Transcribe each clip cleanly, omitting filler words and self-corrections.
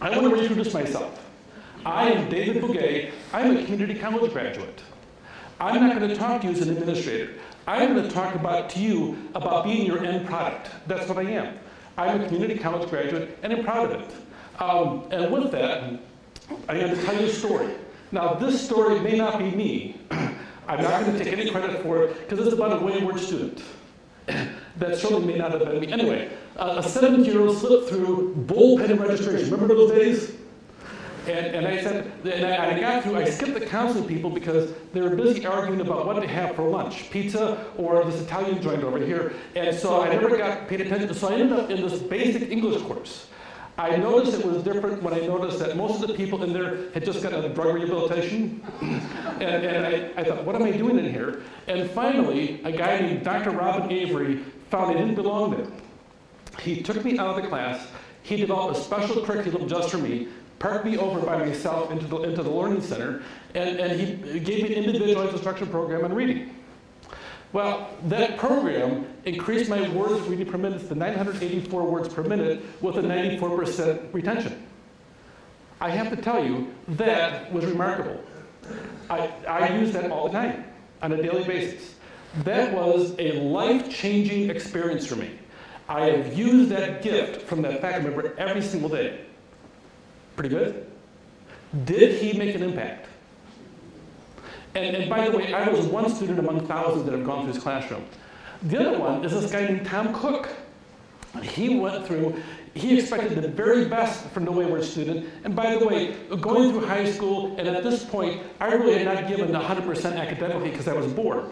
I want to reintroduce myself. I am David Bugay. I'm a community college graduate. I'm not going to talk to you as an administrator. I'm going to talk to you about being your end product. That's what I am. I'm a community college graduate, and I'm proud of it. And with that, I'm going to tell you a story. Now, this story may not be me. I'm not going to take any credit for it, because it's about a wayward student. That certainly may not have been me. Anyway, a 17-year-old slipped through bullpen registration. Remember those days? And I said, I got through, I skipped the counseling people because they were busy arguing about what to have for lunch, pizza or this Italian joint over here. And so I never got paid attention. So I ended up in this basic English course. I noticed it was different when I noticed that most of the people in there had just gotten a drug rehabilitation. and I thought, what am I doing in here? And finally, a guy named Dr. Robin Avery found I didn't belong there. He took me out of the class. He developed a special curriculum just for me, parked me over by myself into the learning center, and he gave me an individualized instruction program on reading. Well, that program increased my words reading per minute to 984 words per minute with a 94% retention. I have to tell you, that was remarkable. I use that all the time, on a daily basis. That was a life-changing experience for me. I have used that gift from that faculty member every single day. Pretty good? Did he make an impact? And by the way, I was one student among thousands that have gone through his classroom. The other one is this guy named Tom Cook. He went through, he expected the very best from the wayward student. And by the way, going through high school, and at this point, I really had not given 100% academically because I was bored.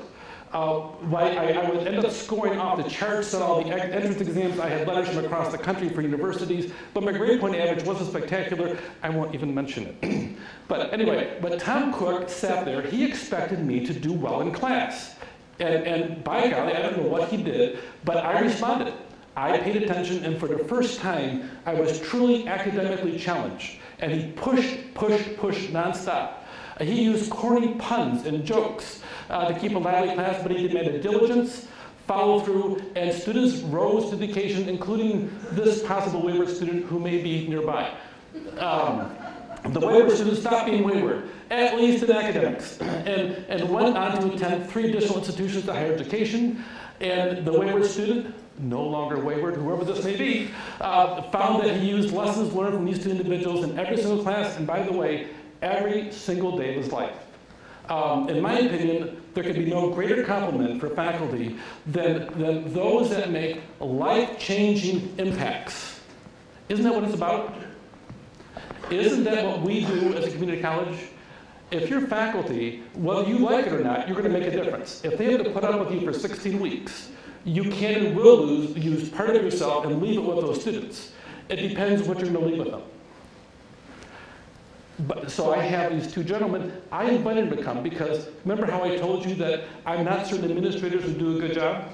I would end up scoring off the charts on all the entrance exams. I had letters from across the country for universities, but my grade point average wasn't spectacular. I won't even mention it. But anyway, but Tom Cook sat there. He expected me to do well in class. And by golly, I don't know what he did, but I responded. I paid attention, and for the first time, I was truly academically challenged. And he pushed nonstop. He used corny puns and jokes to keep a lively class, but he demanded diligence, follow through, and students rose to the occasion, including this possible wayward student who may be nearby. The wayward student stopped being wayward, at least in academics, and went on to attend 3 additional institutions of higher education. And the wayward student, no longer wayward, whoever this may be, found that he used lessons learned from these 2 individuals in every single class, and by the way, every single day of his life. In my opinion, there could be no greater compliment for faculty than those that make life-changing impacts. Isn't that what it's about? Isn't that what we do as a community college? If your faculty, whether you like it or not, you're going to make a difference. If they have to put up with you for 16 weeks, you can and will use part of yourself and leave it with those students. It depends what you're going to leave with them. So I have these 2 gentlemen. I invited them to come because remember how I told you that I'm not certain administrators who do a good job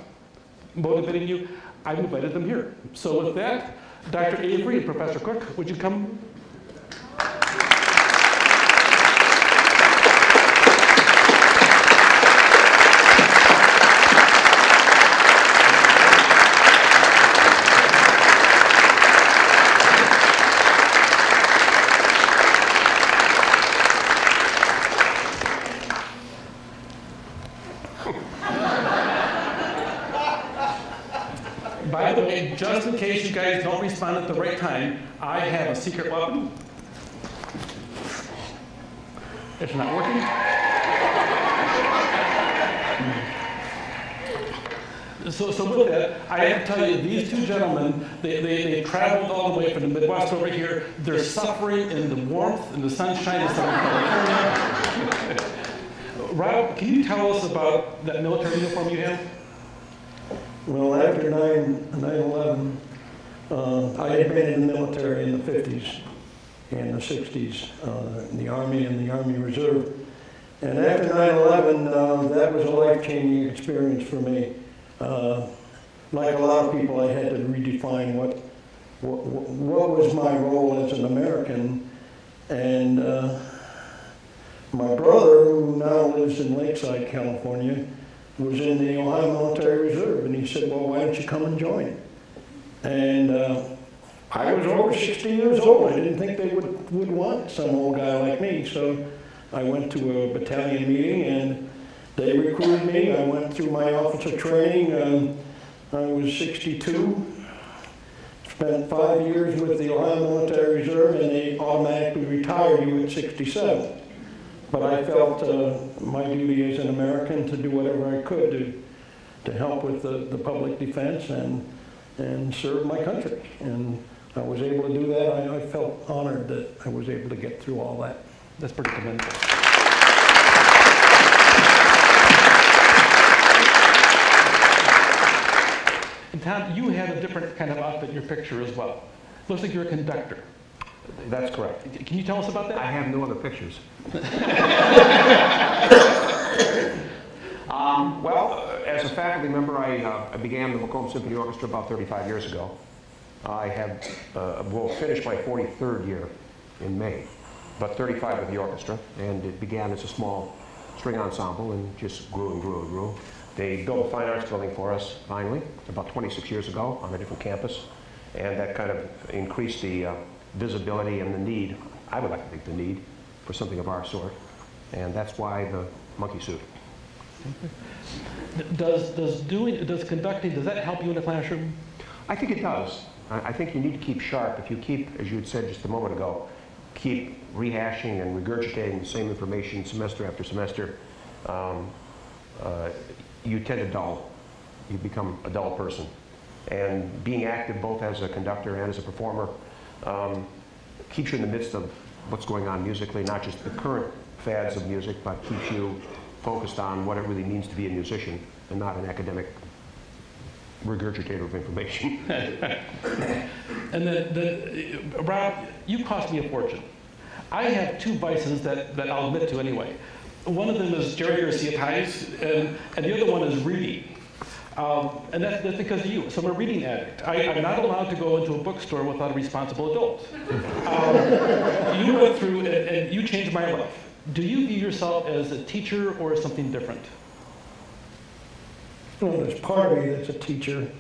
motivating you? I've invited them here. So with that, Dr. Avery and Professor Cook, would you come? By the way, just in case you guys don't respond at the right time, I have a secret weapon. It's not working. So with that, I have to tell you, these 2 gentlemen, they traveled all the way from the Midwest over here. They're suffering in the warmth and the sunshine of Southern California. Rob, can you tell us about that military uniform you have? Well, after 9/11, I had been in the military in the 50s and the 60s, in the Army and the Army Reserve. And after 9/11, that was a life-changing experience for me. Like a lot of people, I had to redefine what was my role as an American. And my brother, who now lives in Lakeside, California, was in the Ohio Military Reserve, and he said, well, why don't you come and join? And I was over 60 years old. I didn't think they would want some old guy like me. So I went to a battalion meeting and they recruited me. I went through my officer training. I was 62. Spent 5 years with the Ohio Military Reserve, and they automatically retired you at 67. But I felt my duty as an American to do whatever I could to help with the public defense and serve my country. And I was able to do that. I felt honored that I was able to get through all that. That's pretty commendable. And Tom, you had a different kind of outfit in your picture as well. Looks like you're a conductor. That's correct. Can you tell us about that? I have no other pictures. Well, as a faculty member, I began the Macomb Symphony Orchestra about 35 years ago. I have, will finish my 43rd year in May, but 35 with the orchestra, and it began as a small string ensemble and just grew and grew and grew. They built a fine arts building for us, finally, about 26 years ago on a different campus, and that kind of increased the visibility and the need, I would like to think the need, for something of our sort, and that's why the monkey suit. Does conducting, does that help you in the classroom? I think it does. I think you need to keep sharp. If you keep, as you had said just a moment ago, keep rehashing and regurgitating the same information semester after semester, you tend to dull. You become a dull person. And being active both as a conductor and as a performer keeps you in the midst of what's going on musically, not just the current fads of music, but keeps you focused on what it really means to be a musician and not an academic regurgitator of information. And then, Rob, you cost me a fortune. I have two vices that I'll admit to anyway. One of them is Jerry Garcia ties, and the other one is reading. And that's because of you. So I'm a reading addict. I'm not allowed to go into a bookstore without a responsible adult. You went through and you changed my life. Do you view yourself as a teacher or as something different? Well, there's part of me that's a teacher,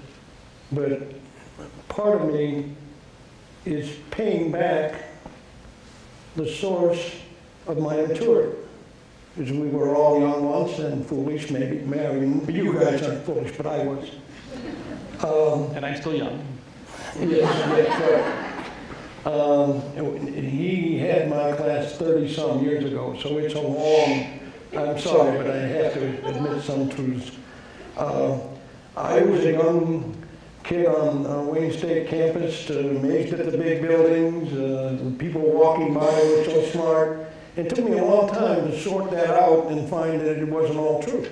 but part of me is paying back the source of my maturity. Because we were all young once and foolish, maybe. I mean, you guys aren't foolish, but I was. And I'm still young. Yes. He had my class 30-some years ago, so it's a long, I'm sorry, but I have to admit some truths. I was a young kid on Wayne State campus, amazed at the big buildings, the people walking by were so smart. It took me a long time to sort that out and find that it wasn't all true.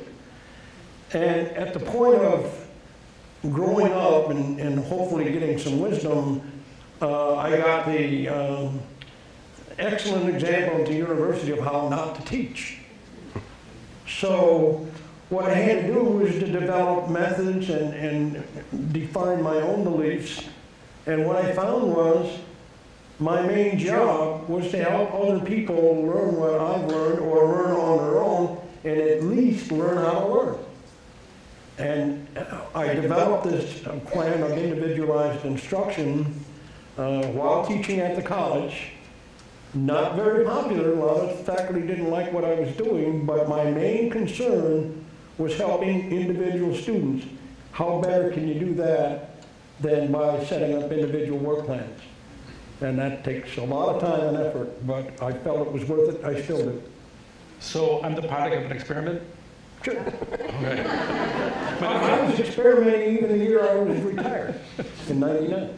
And at the point of growing up and hopefully getting some wisdom, I got the excellent example at the university of how not to teach. So what I had to do was to develop methods and define my own beliefs. And what I found was my main job was to help other people learn what I've learned or learn on their own and at least learn how to learn. And I developed this plan of individualized instruction while teaching at the college. Not very popular. A lot of faculty didn't like what I was doing, but my main concern was helping individual students. How better can you do that than by setting up individual work plans? And that takes a lot of time and effort, but I felt it was worth it. I still do. So I'm the product of an experiment? Sure. Okay. I was experimenting even the year I was retired, in '99.